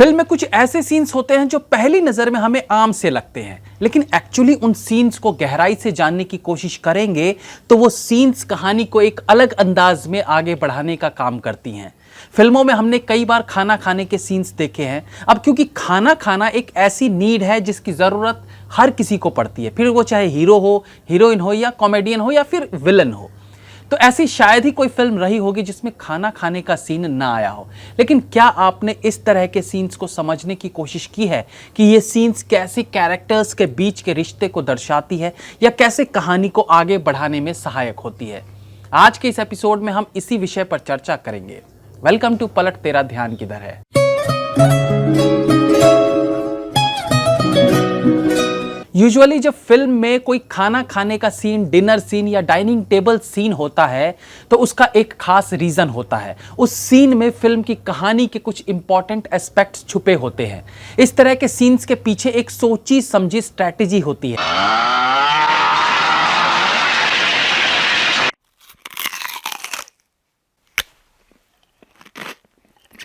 Film में कुछ ऐसे सीन्स होते हैं जो पहली नजर में हमें आम से लगते हैं, लेकिन एक्चुअली उन सीन्स को गहराई से जानने की कोशिश करेंगे तो वो सीन्स कहानी को एक अलग अंदाज में आगे बढ़ाने का काम करती हैं। फिल्मों में हमने कई बार खाना खाने के सीन्स देखे हैं। अब क्योंकि खाना खाना एक ऐसी नीड है जिसकी जरूरत हर किसी को पड़ती है, फिर वो चाहे हीरो हो, हीरोइन हो, या कॉमेडियन हो, या फिर विलन हो। तो ऐसी शायद ही कोई फिल्म रही होगी जिसमें खाना खाने का सीन ना आया हो। लेकिन क्या आपने इस तरह के सीन्स को समझने की कोशिश की है कि ये सीन्स कैसे कैरेक्टर्स के बीच के रिश्ते को दर्शाती है या कैसे कहानी को आगे बढ़ाने में सहायक होती है? आज के इस एपिसोड में हम इसी विषय पर चर्चा करेंगे। वेलकम टू पलट तेरा ध्यान किधर है। यूजुअली जब फिल्म में कोई खाना खाने का सीन, डिनर सीन या डाइनिंग टेबल सीन होता है तो उसका एक खास रीजन होता है। उस सीन में फिल्म की कहानी के कुछ इंपॉर्टेंट एस्पेक्ट्स छुपे होते हैं। इस तरह के सीन्स के पीछे एक सोची समझी स्ट्रैटेजी होती है।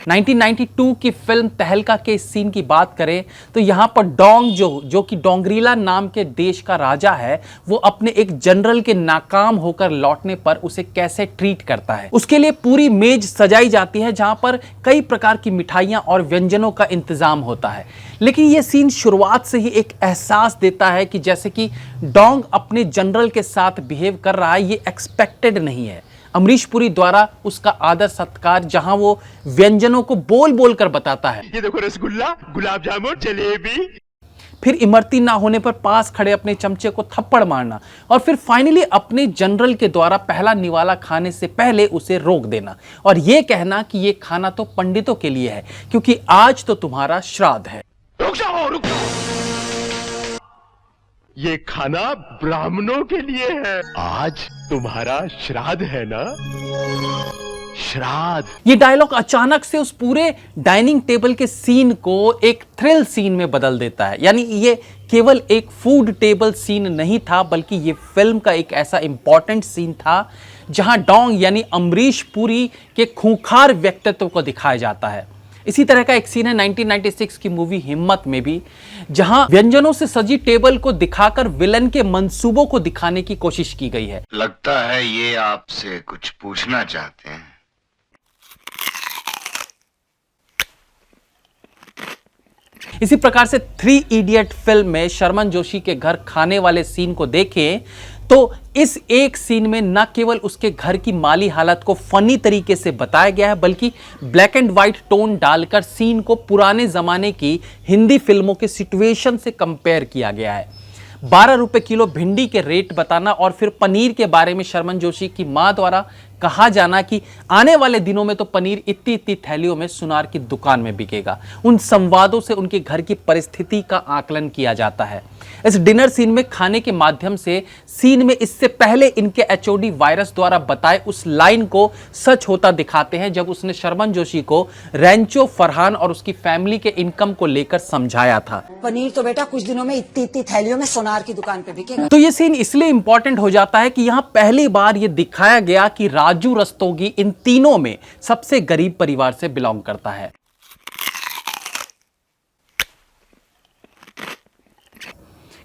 1992 की फिल्म तहलका के इस सीन की बात करें तो यहाँ पर डोंग जो कि डोंगरीला नाम के देश का राजा है, वो अपने एक जनरल के नाकाम होकर लौटने पर उसे कैसे ट्रीट करता है। उसके लिए पूरी मेज सजाई जाती है जहाँ पर कई प्रकार की मिठाइयाँ और व्यंजनों का इंतजाम होता है। लेकिन ये सीन शुरुआत से ही एक एहसास देता है कि जैसे कि डोंग अपने जनरल के साथ बिहेव कर रहा है, ये एक्सपेक्टेड नहीं है। अमरीश पुरी द्वारा उसका आदर सत्कार, जहां वो व्यंजनों को बोल बोल कर बताता है, ये देखो रसगुल्ला, गुलाब जामुन, जलेबी, फिर इमरती ना होने पर पास खड़े अपने चमचे को थप्पड़ मारना, और फिर फाइनली अपने जनरल के द्वारा पहला निवाला खाने से पहले उसे रोक देना और ये कहना कि ये खाना तो पंडितों के लिए है क्योंकि आज तो तुम्हारा श्राद्ध है। रुक जाओ, रुक जाओ। ये खाना ब्राह्मणों के लिए है, आज तुम्हारा श्राद्ध है ना, श्राद्ध। ये डायलॉग अचानक से उस पूरे डाइनिंग टेबल के सीन को एक थ्रिल सीन में बदल देता है। यानी ये केवल एक फूड टेबल सीन नहीं था, बल्कि ये फिल्म का एक ऐसा इंपॉर्टेंट सीन था जहां डोंग यानी अमरीश पुरी के खूंखार व्यक्तित्व को दिखाया जाता है। इसी तरह का एक सीन है 1996 की मूवी हिम्मत में भी, जहां व्यंजनों से सजी टेबल को दिखाकर विलन के मंसूबों को दिखाने की कोशिश की गई है। लगता है ये आपसे कुछ पूछना चाहते हैं। इसी प्रकार से 3 इडियट फिल्म में शर्मन जोशी के घर खाने वाले सीन को देखें तो इस एक सीन में न केवल उसके घर की माली हालत को फनी तरीके से बताया गया है, बल्कि ब्लैक एंड व्हाइट टोन डालकर सीन को पुराने जमाने की हिंदी फिल्मों के सिचुएशन से कंपेयर किया गया है। 12 रुपए किलो भिंडी के रेट बताना और फिर पनीर के बारे में शर्मन जोशी की मां द्वारा कहा जाना कि आने वाले दिनों में तो पनीर इतनी इतनी थैलियों में सुनार की दुकान में बिकेगा। उन संवादों से उनके घर की परिस्थिति का आकलन किया जाता है। इस डिनर सीन में खाने के माध्यम से सीन में इससे पहले इनके एचओडी वायरस द्वारा बताए उस लाइन को सच होता दिखाते हैं जब उसने शर्मन जोशी को रेंचो फरहान और उसकी फैमिली के इनकम को लेकर समझाया था। पनीर तो बेटा कुछ दिनों में इतनी इतनी थैलियों में सोनार की दुकान पे बिकेगा। तो ये सीन इसलिए इंपॉर्टेंट हो जाता है कि यहां पहली बार ये दिखाया गया कि राजू रस्तोगी इन तीनों में सबसे गरीब परिवार से बिलोंग करता है।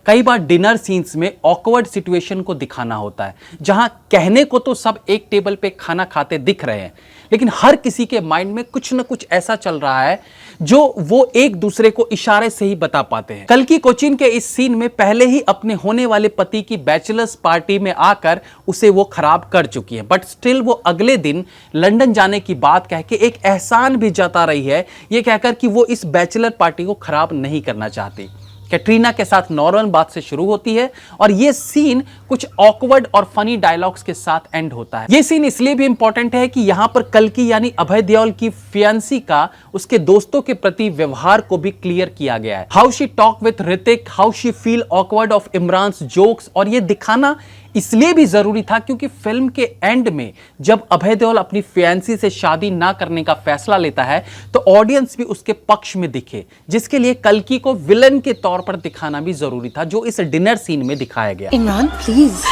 कई बार डिनर सीन्स में ऑकवर्ड सिचुएशन को दिखाना होता है, जहां कहने को तो सब एक टेबल पे खाना खाते दिख रहे हैं, लेकिन हर किसी के माइंड में कुछ न कुछ ऐसा चल रहा है जो वो एक दूसरे को इशारे से ही बता पाते हैं। कल्कि कोचिन के इस सीन में पहले ही अपने होने वाले पति की बैचलर्स पार्टी में आकर उसे वो खराब कर चुकी है, बट स्टिल वो अगले दिन लंदन जाने की बात कह के एक एहसान भी जता रही है, ये कहकर कि वो इस बैचलर पार्टी को खराब नहीं करना चाहती। कैटरीना के साथ नॉर्मल बात से शुरू होती है और ये सीन कुछ ऑकवर्ड और फनी डायलॉग्स के साथ एंड होता है। ये सीन इसलिए भी इंपॉर्टेंट है कि यहां पर कल्कि यानी अभय देओल की फियांसी का उसके दोस्तों के प्रति व्यवहार को भी क्लियर किया गया है। How she talk with Hrithik, how she feel awkward of Imran's jokes, और ये दिखाना इसलिए भी जरूरी था क्योंकि फिल्म के एंड में जब अभय देओल अपनी फियांसी से शादी ना करने का फैसला लेता है तो ऑडियंस भी उसके पक्ष में दिखे, जिसके लिए कल्कि को विलन के तौर पर दिखाना भी जरूरी था, जो इस डिनर सीन में दिखाया गया। इमरान प्लीज।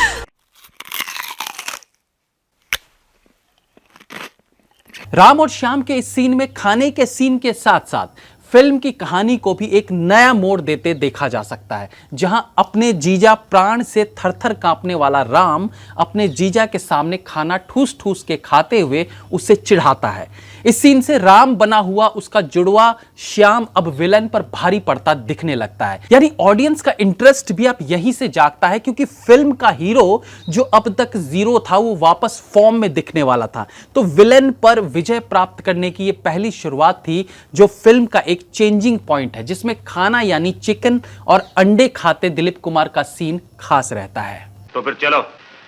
राम और श्याम के इस सीन में खाने के सीन के साथ साथ फिल्म की कहानी को भी एक नया मोड़ देते देखा जा सकता है, जहां अपने जीजा प्राण से थरथर कांपने वाला राम अपने जीजा के सामने खाना ठूस ठूस के खाते हुए उसे चिढ़ाता है। इस सीन से राम बना हुआ उसका जुड़वा श्याम अब विलन पर भारी पड़ता दिखने लगता है। यानी ऑडियंस का इंटरेस्ट भी अब यहीं से जागता है, क्योंकि फिल्म का हीरो जो अब तक जीरो था वो वापस फॉर्म में दिखने वाला था। तो विलन पर विजय प्राप्त करने की ये पहली शुरुआत थी, जो फिल्म का एक चेंजिंग पॉइंट है, जिसमें खाना यानी चिकन और अंडे खाते दिलीप कुमार का सीन खास रहता है। तो फिर चलो,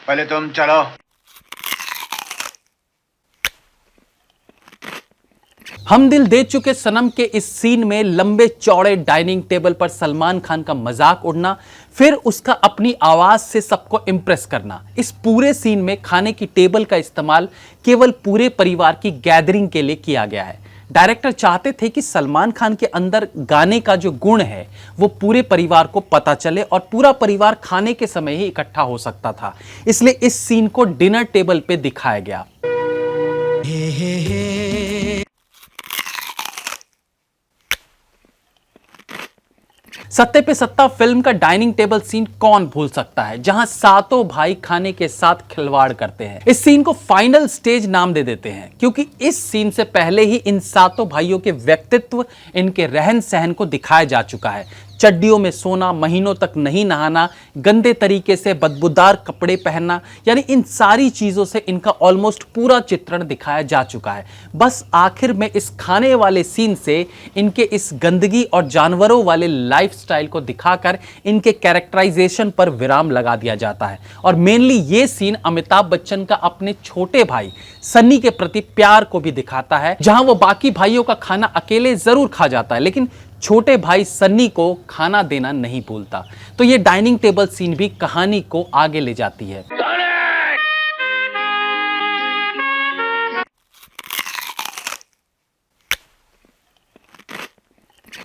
पहले तुम चलो। हम दिल दे चुके सनम के इस सीन में लंबे चौड़े डाइनिंग टेबल पर सलमान खान का मजाक उड़ना, फिर उसका अपनी आवाज से सबको इंप्रेस करना। इस पूरे सीन में खाने की टेबल का इस्तेमाल केवल पूरे परिवार की गैदरिंग के लिए किया गया है। डायरेक्टर चाहते थे कि सलमान खान के अंदर गाने का जो गुण है वो पूरे परिवार को पता चले और पूरा परिवार खाने के समय ही इकट्ठा हो सकता था, इसलिए इस सीन को डिनर टेबल पे दिखाया गया। सत्ते पे सत्ता फिल्म का डाइनिंग टेबल सीन कौन भूल सकता है, जहां सातों भाई खाने के साथ खिलवाड़ करते हैं। इस सीन को फाइनल स्टेज नाम दे देते हैं, क्योंकि इस सीन से पहले ही इन सातों भाइयों के व्यक्तित्व, इनके रहन सहन को दिखाया जा चुका है। चड्डियों में सोना, महीनों तक नहीं नहाना, गंदे तरीके से बदबूदार कपड़े पहनना, यानी इन सारी चीजों से इनका ऑलमोस्ट पूरा चित्रण दिखाया जा चुका है। बस आखिर में इस खाने वाले सीन से इनके इस गंदगी और जानवरों वाले लाइफस्टाइल को दिखाकर इनके कैरेक्टराइजेशन पर विराम लगा दिया जाता है। और मेनली ये सीन अमिताभ बच्चन का अपने छोटे भाई सन्नी के प्रति प्यार को भी दिखाता है, जहां वो बाकी भाइयों का खाना अकेले जरूर खा जाता है, लेकिन छोटे भाई सन्नी को खाना देना नहीं भूलता। तो ये डाइनिंग टेबल सीन भी कहानी को आगे ले जाती है।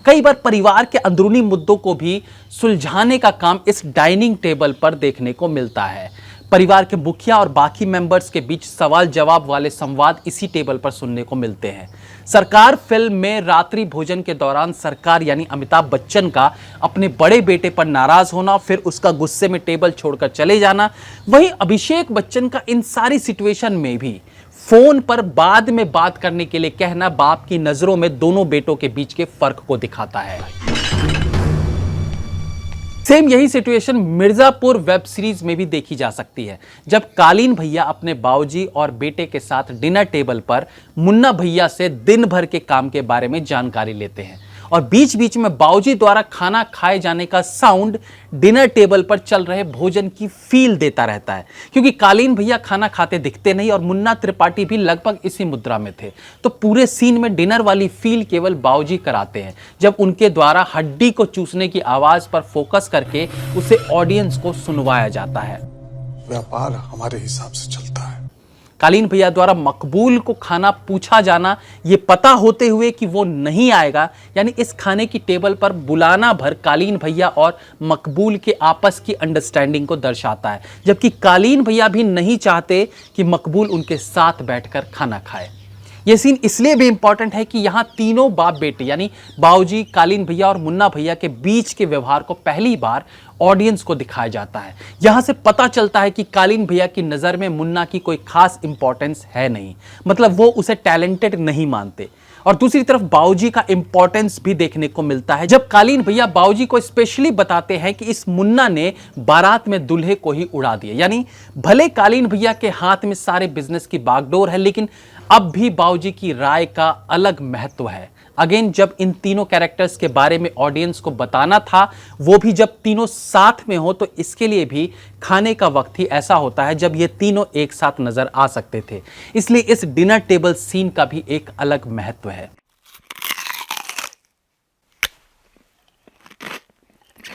कई बार परिवार के अंदरूनी मुद्दों को भी सुलझाने का काम इस डाइनिंग टेबल पर देखने को मिलता है। परिवार के मुखिया और बाकी मेंबर्स के बीच सवाल जवाब वाले संवाद इसी टेबल पर सुनने को मिलते हैं। सरकार फिल्म में रात्रि भोजन के दौरान सरकार यानी अमिताभ बच्चन का अपने बड़े बेटे पर नाराज होना, फिर उसका गुस्से में टेबल छोड़कर चले जाना। वहीं अभिषेक बच्चन का इन सारी सिचुएशन में भी फोन पर बाद में बात करने के लिए कहना बाप की नजरों में दोनों बेटों के बीच के फर्क को दिखाता है। सेम यही सिचुएशन मिर्जापुर वेब सीरीज में भी देखी जा सकती है, जब कालीन भैया अपने बाऊजी और बेटे के साथ डिनर टेबल पर मुन्ना भैया से दिन भर के काम के बारे में जानकारी लेते हैं और बीच बीच में बाऊजी द्वारा खाना खाए जाने का साउंड डिनर टेबल पर चल रहे भोजन की फील देता रहता है, क्योंकि कालीन भैया खाना खाते दिखते नहीं और मुन्ना त्रिपाठी भी लगभग इसी मुद्रा में थे। तो पूरे सीन में डिनर वाली फील केवल बाऊजी कराते हैं, जब उनके द्वारा हड्डी को चूसने की आवाज पर फोकस करके उसे ऑडियंस को सुनवाया जाता है। व्यापार हमारे हिसाब से चलता है। कालीन भैया द्वारा मकबूल को खाना पूछा जाना, ये पता होते हुए कि वो नहीं आएगा, यानी इस खाने की टेबल पर बुलाना भर कालीन भैया और मकबूल के आपस की अंडरस्टैंडिंग को दर्शाता है, जबकि कालीन भैया भी नहीं चाहते कि मकबूल उनके साथ बैठकर खाना खाए। यह सीन इसलिए भी इंपॉर्टेंट है कि यहाँ तीनों बाप बेटे यानी बाऊजी, कालीन भैया और मुन्ना भैया के बीच के व्यवहार को पहली बार ऑडियंस को दिखाया जाता है। यहां से पता चलता है कि कालीन भैया की नज़र में मुन्ना की कोई खास इंपॉर्टेंस है नहीं, मतलब वो उसे टैलेंटेड नहीं मानते। और दूसरी तरफ बाऊजी का इंपॉर्टेंस भी देखने को मिलता है, जब कालीन भैया बाऊजी को स्पेशली बताते हैं कि इस मुन्ना ने बारात में दूल्हे को ही उड़ा दिया। यानी भले कालीन भैया के हाथ में सारे बिजनेस की बागडोर है, लेकिन अब भी बाऊजी की राय का अलग महत्व है। अगेन, जब इन तीनों कैरेक्टर्स के बारे में ऑडियंस को बताना था, वो भी जब तीनों साथ में हो, तो इसके लिए भी खाने का वक्त ही ऐसा होता है जब ये तीनों एक साथ नजर आ सकते थे। इसलिए इस डिनर टेबल सीन का भी एक अलग महत्व है।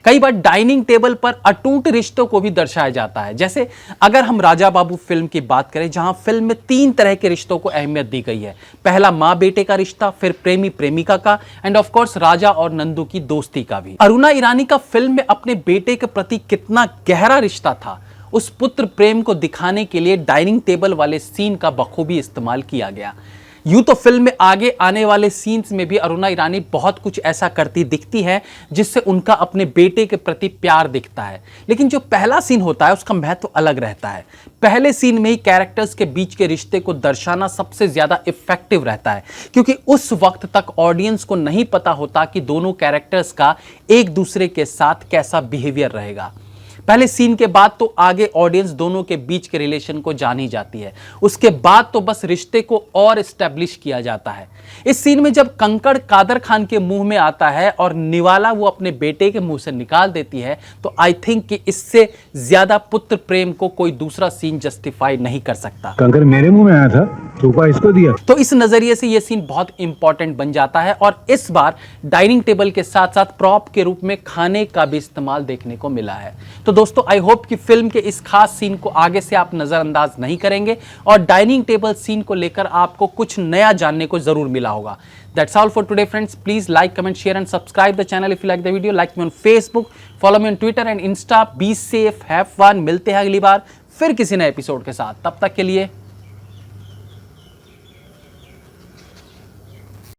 कई बार डाइनिंग टेबल पर अटूट रिश्तों को भी दर्शाया जाता है, जैसे अगर हम राजा बाबू फिल्म की बात करें, जहां फिल्म में 3 तरह के रिश्तों को अहमियत दी गई है। पहला माँ बेटे का रिश्ता, फिर प्रेमी प्रेमिका का, एंड ऑफ कोर्स राजा और नंदू की दोस्ती का भी। अरुणा ईरानी का फिल्म में अपने बेटे के प्रति कितना गहरा रिश्ता था, उस पुत्र प्रेम को दिखाने के लिए डाइनिंग टेबल वाले सीन का बखूबी इस्तेमाल किया गया। यूं तो फिल्म में आगे आने वाले सीन्स में भी अरुणा ईरानी बहुत कुछ ऐसा करती दिखती है जिससे उनका अपने बेटे के प्रति प्यार दिखता है, लेकिन जो पहला सीन होता है उसका महत्व अलग रहता है। पहले सीन में ही कैरेक्टर्स के बीच के रिश्ते को दर्शाना सबसे ज्यादा इफेक्टिव रहता है, क्योंकि उस वक्त तक ऑडियंस को नहीं पता होता कि दोनों कैरेक्टर्स का एक दूसरे के साथ कैसा बिहेवियर रहेगा। पहले सीन के बाद तो आगे ऑडियंस दोनों के बीच के रिलेशन को जान ही जाती है, उसके बाद तो बस रिश्ते को और एस्टेब्लिश किया जाता है। इस सीन में जब कंकड़ कादर खान के मुंह में आता है और निवाला वो अपने बेटे के मुंह से निकाल देती है, तो आई थिंक कि इससे ज्यादा पुत्र प्रेम को कोई दूसरा सीन जस्टिफाई नहीं कर सकता। कंकर मेरे मुंह में आया था, चूपा इसको दिया। तो इस नजरिए से यह सीन बहुत इंपॉर्टेंट बन जाता है और इस बार डाइनिंग टेबल के साथ साथ प्रॉप के रूप में खाने का भी इस्तेमाल देखने को मिला है। तो दोस्तों आई होप कि फिल्म के इस खास सीन को आगे से आप नजरअंदाज नहीं करेंगे और डाइनिंग टेबल सीन को लेकर आपको कुछ नया जानने को जरूर मिला होगा। That's all for today, friends. Please like, comment, share and subscribe the channel if you like the video. Like me on Facebook, follow me on Twitter and Insta. Be safe, have fun. मिलते हैं अगली बार फिर किसी नए episode के साथ। तब तक के लिए